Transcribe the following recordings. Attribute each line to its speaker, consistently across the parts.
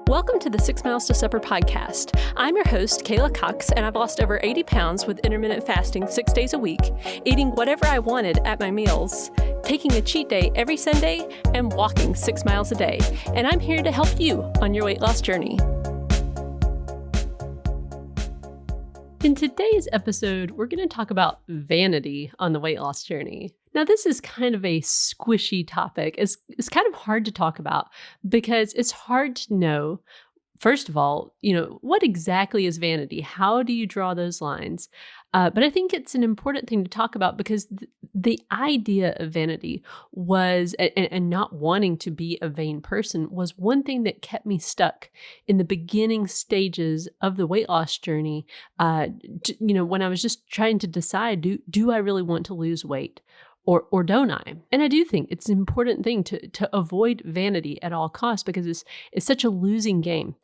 Speaker 1: Welcome to the 6 Miles to Supper podcast. I'm your host, Kayla Cox, and I've lost over 80 pounds with intermittent fasting 6 days a week, eating whatever I wanted at my meals, taking a cheat day every Sunday, and walking 6 miles a day. And I'm here to help you on your weight loss journey. In today's episode, we're going to talk about vanity on the weight loss journey. Now, this is kind of a squishy topic. It's kind of hard to talk about because it's hard to know, first of all, what exactly is vanity? How do you draw those lines? But I think it's an important thing to talk about because the idea of vanity was, and not wanting to be a vain person, was one thing that kept me stuck in the beginning stages of the weight loss journey. When I was just trying to decide, do I really want to lose weight? Or don't I? And I do think it's an important thing to avoid vanity at all costs because it's such a losing game.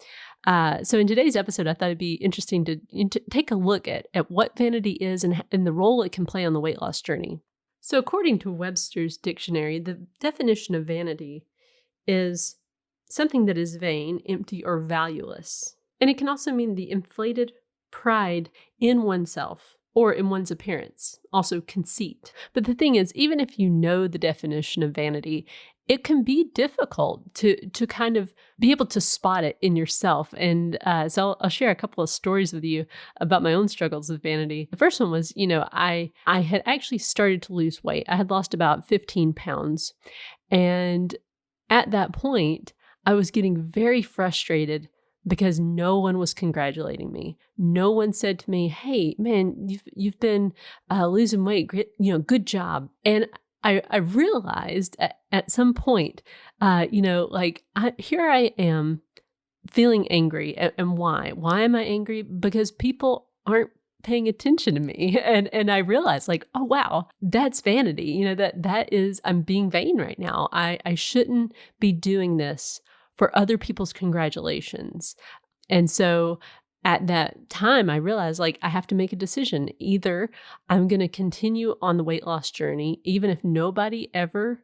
Speaker 1: So in today's episode, I thought it'd be interesting to take a look at what vanity is and the role it can play on the weight loss journey. So according to Webster's dictionary, the definition of vanity is something that is vain, empty, or valueless. And it can also mean the inflated pride in oneself or in one's appearance, also conceit. But the thing is, even if you know the definition of vanity, it can be difficult to kind of be able to spot it in yourself. And so I'll share a couple of stories with you about my own struggles with vanity. The first one was, I had actually started to lose weight. I had lost about 15 pounds. And at that point, I was getting very frustrated because no one was congratulating me. No one said to me, "Hey, man, you've been losing weight. Great, good job." And I realized at some point, here I am feeling angry. And why? Why am I angry? Because people aren't paying attention to me. And I realized oh, wow, that's vanity. That is, I'm being vain right now. I shouldn't be doing this for other people's congratulations. And so at that time, I realized I have to make a decision. Either I'm going to continue on the weight loss journey, even if nobody ever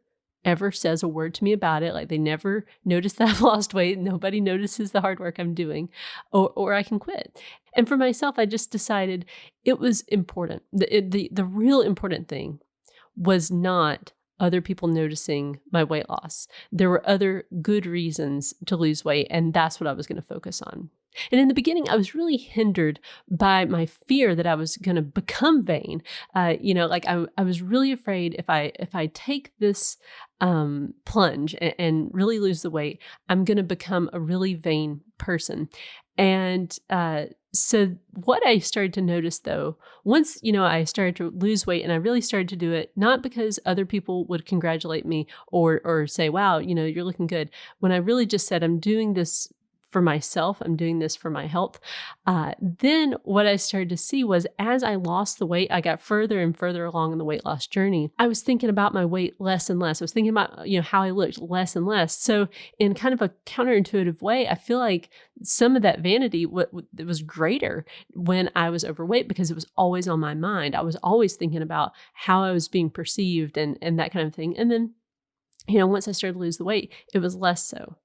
Speaker 1: says a word to me about it, they never notice that I've lost weight, nobody notices the hard work I'm doing, or I can quit. And for myself, I just decided it was important. The real important thing was not other people noticing my weight loss. There were other good reasons to lose weight, and that's what I was going to focus on. And in the beginning, I was really hindered by my fear that I was going to become vain. I was really afraid if I take this plunge and really lose the weight, I'm going to become a really vain person. And so what I started to notice, though, once, I started to lose weight and I really started to do it, not because other people would congratulate me or say, "Wow, you're looking good." When I really just said, "I'm doing this for myself, I'm doing this for my health." Then what I started to see was as I lost the weight, I got further and further along in the weight loss journey. I was thinking about my weight less and less. I was thinking about, how I looked less and less. So in kind of a counterintuitive way, I feel like some of that vanity it was greater when I was overweight because it was always on my mind. I was always thinking about how I was being perceived and that kind of thing. And then, once I started to lose the weight, it was less so.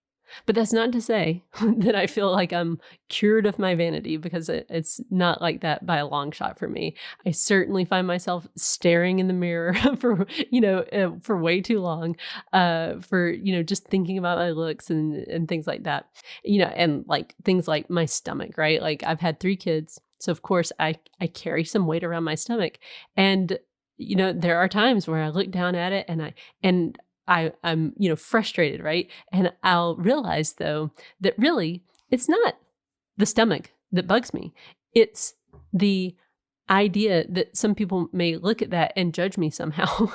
Speaker 1: But that's not to say that I feel like I'm cured of my vanity because it's not like that by a long shot for me. I certainly find myself staring in the mirror for way too long, just thinking about my looks and things like that, and things like my stomach, right? I've had 3 kids. So of course I carry some weight around my stomach, and, there are times where I look down at it and I'm frustrated, right? And I'll realize though that really it's not the stomach that bugs me. It's the idea that some people may look at that and judge me somehow.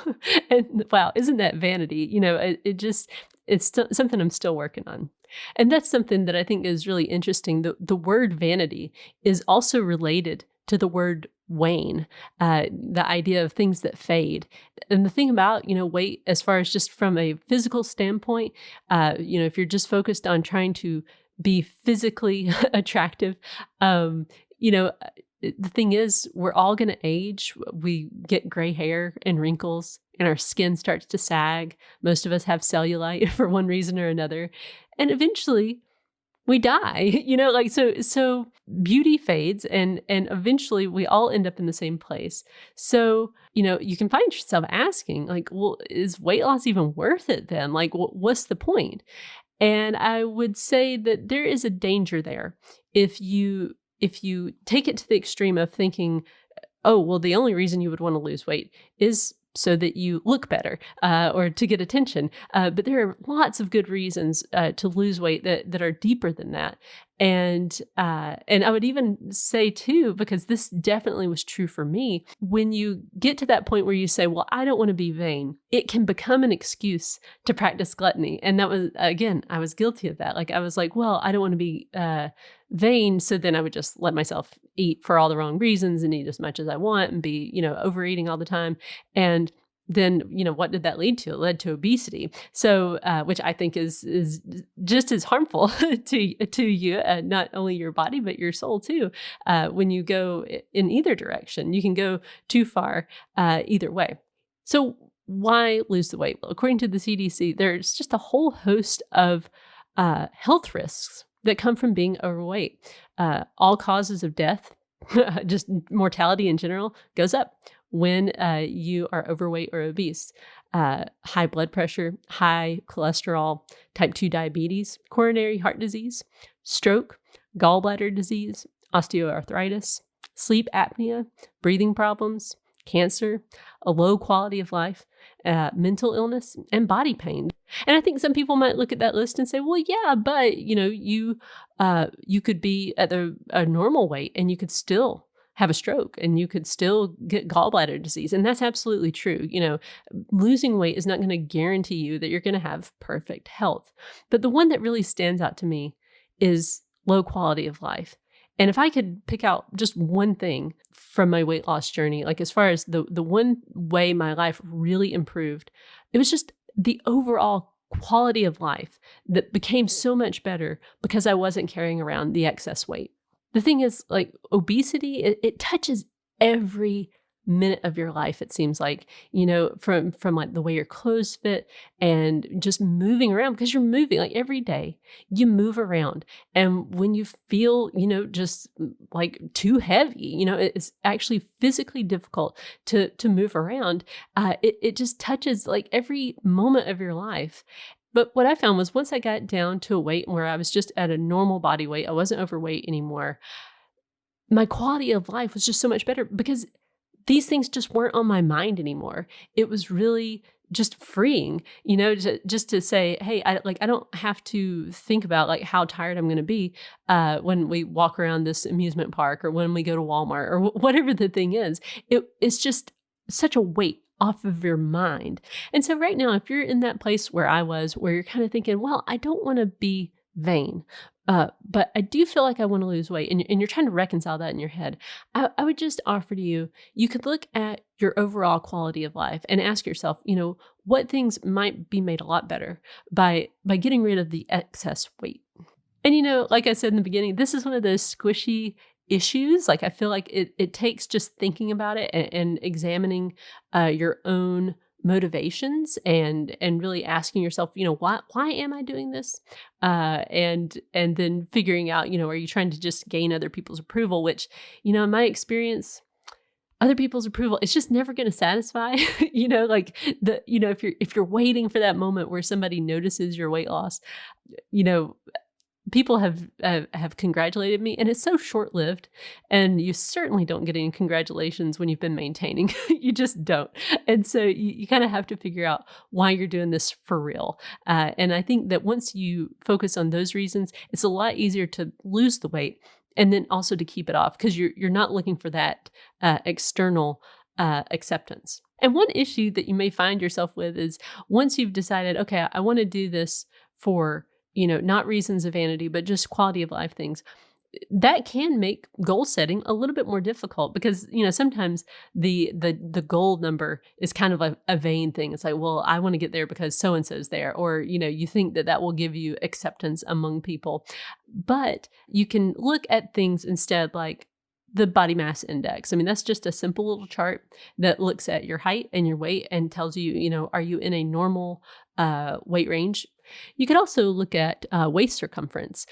Speaker 1: And wow, isn't that vanity? It's something I'm still working on. And that's something that I think is really interesting. The word vanity is also related to the word wane, the idea of things that fade. And the thing about, weight, as far as just from a physical standpoint, if you're just focused on trying to be physically attractive, the thing is, we're all going to age. We get gray hair and wrinkles and our skin starts to sag. Most of us have cellulite for one reason or another. And eventually we die. Like so beauty fades and eventually we all end up in the same place. So, you can find yourself asking like, well, is weight loss even worth it then? Like what's the point? And I would say that there is a danger there if you take it to the extreme of thinking, oh, well, the only reason you would want to lose weight is so that you look better or to get attention. But there are lots of good reasons to lose weight that are deeper than that. And I would even say too, because this definitely was true for me, when you get to that point where you say, well, I don't want to be vain, it can become an excuse to practice gluttony. And that was, again, I was guilty of that. Like I was like, well, I don't want to be vain. So then I would just let myself eat for all the wrong reasons and eat as much as I want and be, overeating all the time. And then, what did that lead to? It led to obesity. So, which I think is just as harmful to you, not only your body, but your soul too. When you go in either direction, you can go too far either way. So why lose the weight? Well, according to the CDC, there's just a whole host of health risks that come from being overweight. All causes of death, just mortality in general, goes up when you are overweight or obese. High blood pressure, high cholesterol, type 2 diabetes, coronary heart disease, stroke, gallbladder disease, osteoarthritis, sleep apnea, breathing problems, cancer, a low quality of life, mental illness, and body pain. And I think some people might look at that list and say, well, yeah, but you could be at a normal weight and you could still have a stroke and you could still get gallbladder disease. And that's absolutely true. Losing weight is not going to guarantee you that you're going to have perfect health. But the one that really stands out to me is low quality of life. And if I could pick out just one thing from my weight loss journey, like as far as the one way my life really improved, it was just the overall quality of life that became so much better because I wasn't carrying around the excess weight. The thing is, like obesity, it touches every minute of your life, it seems like, from like the way your clothes fit and just moving around, because you're moving like every day, you move around. And when you feel, just like too heavy, it's actually physically difficult to move around. It just touches like every moment of your life. But what I found was once I got down to a weight where I was just at a normal body weight, I wasn't overweight anymore, my quality of life was just so much better because these things just weren't on my mind anymore. It was really just freeing, just to say, hey, I don't have to think about like how tired I'm going to be when we walk around this amusement park or when we go to Walmart or whatever the thing is. It's just such a weight off of your mind. And so right now, if you're in that place where I was, where you're kind of thinking, well, I don't want to be vain, but I do feel like I want to lose weight, and you're trying to reconcile that in your head, I would just offer to you, you could look at your overall quality of life and ask yourself, what things might be made a lot better by getting rid of the excess weight. And like I said in the beginning, this is one of those squishy issues. Like I feel like it takes just thinking about it and examining your own motivations and really asking yourself, why am I doing this? And then figuring out, are you trying to just gain other people's approval? Which, in my experience, other people's approval, it's just never going to satisfy. If you're waiting for that moment where somebody notices your weight loss, people have congratulated me, and it's so short-lived, and you certainly don't get any congratulations when you've been maintaining. You just don't. And so you kind of have to figure out why you're doing this for real. And I think that once you focus on those reasons, it's a lot easier to lose the weight and then also to keep it off because you're not looking for that external acceptance. And one issue that you may find yourself with is once you've decided, okay, I want to do this for not reasons of vanity, but just quality of life things, that can make goal setting a little bit more difficult because, sometimes the goal number is kind of a vain thing. It's like, well, I want to get there because so-and-so's there, or, you think that will give you acceptance among people. But you can look at things instead like the body mass index. I mean, that's just a simple little chart that looks at your height and your weight and tells you, are you in a normal weight range? You could also look at waist circumference.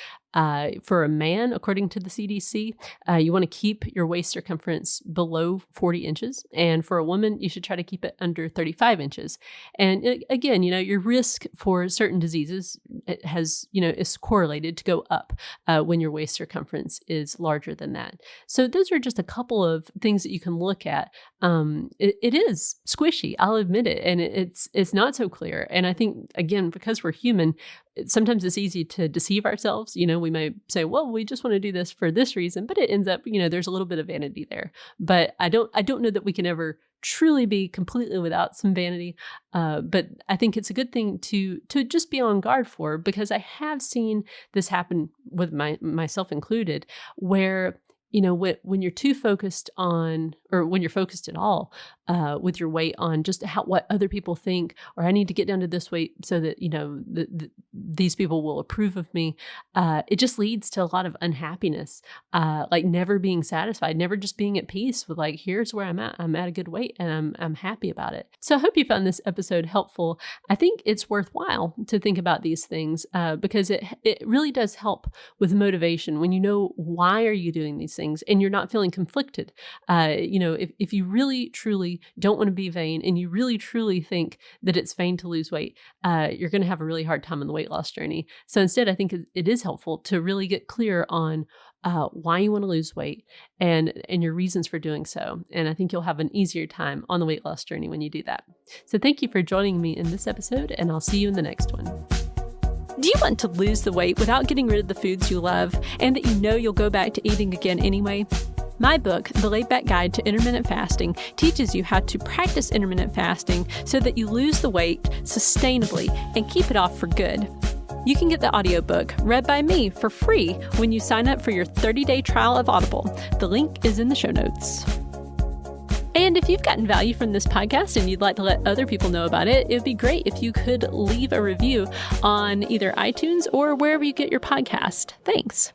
Speaker 1: For a man, according to the CDC, you want to keep your waist circumference below 40 inches. And for a woman, you should try to keep it under 35 inches. And again, your risk for certain diseases is correlated to go up when your waist circumference is larger than that. So those are just a couple of things that you can look at. It is squishy, I'll admit it, and it's not so clear. And I think, again, because we're human, sometimes it's easy to deceive ourselves. We may say, well, we just want to do this for this reason, but it ends up, there's a little bit of vanity there. But I don't know that we can ever truly be completely without some vanity. But I think it's a good thing to just be on guard for, because I have seen this happen with myself included, where when you're too focused on, or when you're focused at all with your weight on just what other people think, or I need to get down to this weight so that, these people will approve of me, it just leads to a lot of unhappiness, like never being satisfied, never just being at peace with like, here's where I'm at. I'm at a good weight and I'm happy about it. So I hope you found this episode helpful. I think it's worthwhile to think about these things because it really does help with motivation when you know why are you doing these things and you're not feeling conflicted. If you really truly don't want to be vain and you really truly think that it's vain to lose weight, you're going to have a really hard time on the weight loss journey. So instead, I think it is helpful to really get clear on why you want to lose weight and your reasons for doing so. And I think you'll have an easier time on the weight loss journey when you do that. So thank you for joining me in this episode, and I'll see you in the next one. Do you want to lose the weight without getting rid of the foods you love and that you'll go back to eating again anyway? My book, The Laid Back Guide to Intermittent Fasting, teaches you how to practice intermittent fasting so that you lose the weight sustainably and keep it off for good. You can get the audiobook read by me for free when you sign up for your 30-day trial of Audible. The link is in the show notes. And if you've gotten value from this podcast and you'd like to let other people know about it, it would be great if you could leave a review on either iTunes or wherever you get your podcast. Thanks.